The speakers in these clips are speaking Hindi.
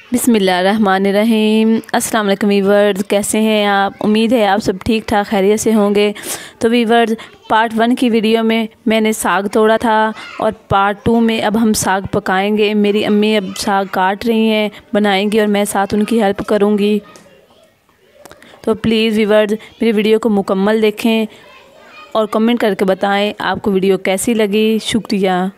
बिस्मिल्लाहिर्रहमानिर्रहीम। अस्सलाम वालेकुम वीवर्स, कैसे हैं आप? उम्मीद है आप सब ठीक ठाक खैरियत से होंगे। तो वीवर्स, पार्ट 1 की वीडियो में मैंने साग तोड़ा था और पार्ट 2 में अब हम साग पकाएंगे। मेरी अम्मी अब साग काट रही हैं, बनाएंगी और मैं साथ उनकी हेल्प करूंगी। तो प्लीज़ वीवर्स, मेरी वीडियो को मुकम्मल देखें और कमेंट करके बताएं आपको वीडियो कैसी लगी। शुक्रिया।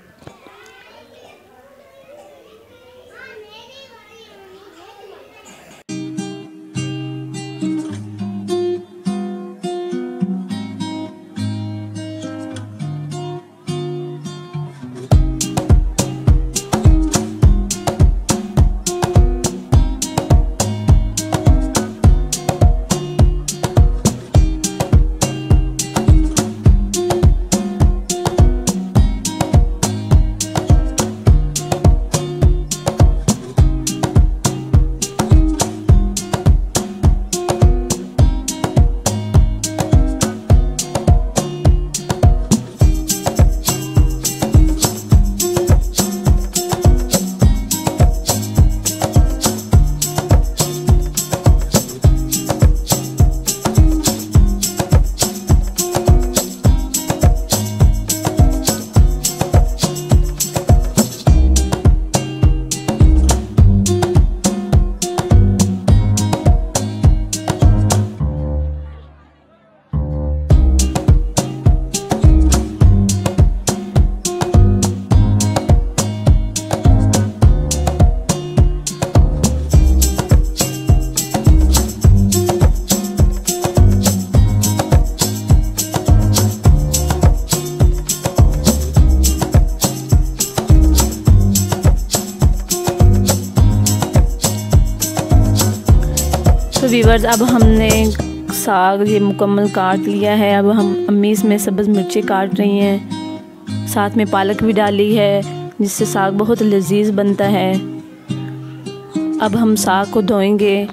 तो वीवर्स, अब हमने साग ये मुकम्मल काट लिया है। अब हम अम्मी इसमें सब्ज़ मिर्ची काट रही हैं, साथ में पालक भी डाली है जिससे साग बहुत लजीज बनता है। अब हम साग को धोएंगे।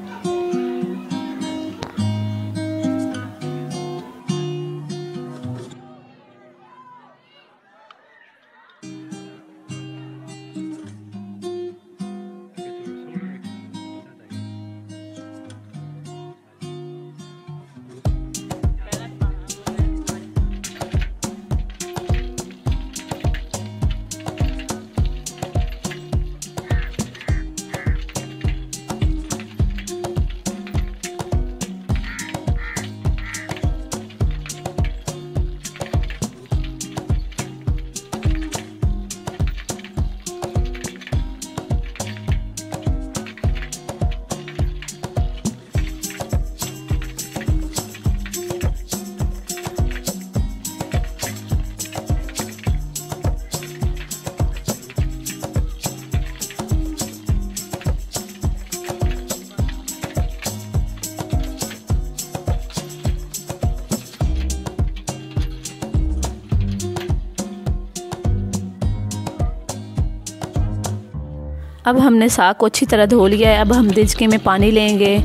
अब हमने साग को अच्छी तरह धो लिया है। अब हम देचके में पानी लेंगे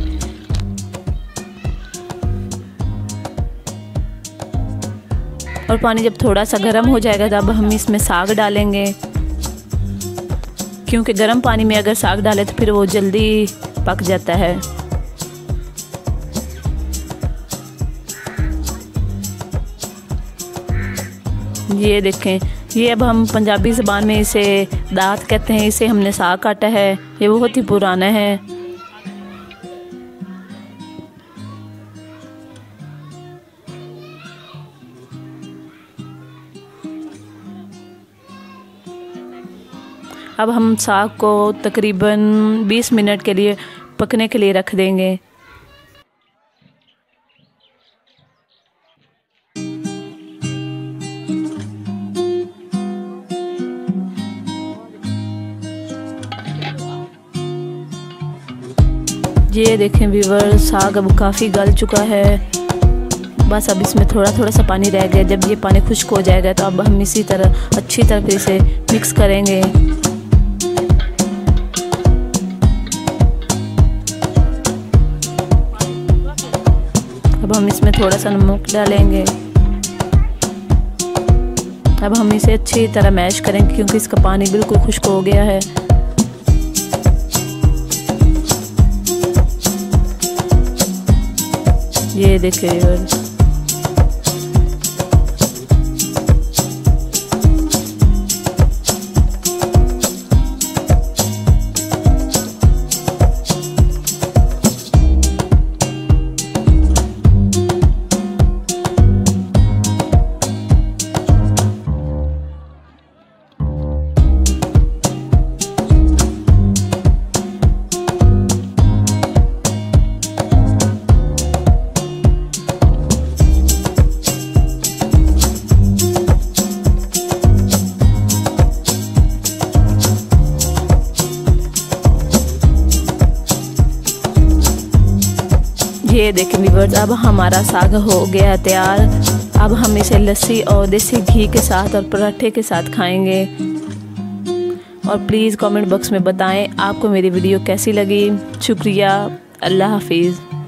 और पानी जब थोड़ा सा गर्म हो जाएगा तो अब हम इसमें साग डालेंगे, क्योंकि गर्म पानी में अगर साग डालें तो फिर वो जल्दी पक जाता है। ये देखें, ये अब हम पंजाबी ज़बान में इसे दात कहते हैं। इसे हमने साग काटा है, ये बहुत ही पुराना है। अब हम साग को तकरीबन 20 मिनट के लिए पकने के लिए रख देंगे। ये देखें व्यूअर, साग अब काफ़ी गल चुका है। बस अब इसमें थोड़ा थोड़ा सा पानी रह गया। जब ये पानी खुश्क हो जाएगा तो अब हम इसी तरह अच्छी तरह से इसे मिक्स करेंगे। अब हम इसमें थोड़ा सा नमक डालेंगे। अब हम इसे अच्छी तरह मैश करेंगे क्योंकि इसका पानी बिल्कुल खुश्क हो गया है। ये देखिए व्यूअर्स, ये देखिए व्यूअर्स, अब हमारा साग हो गया तैयार। अब हम इसे लस्सी और देसी घी के साथ और पराठे के साथ खाएंगे। और प्लीज़ कमेंट बॉक्स में बताएं आपको मेरी वीडियो कैसी लगी। शुक्रिया, अल्लाह हाफिज़।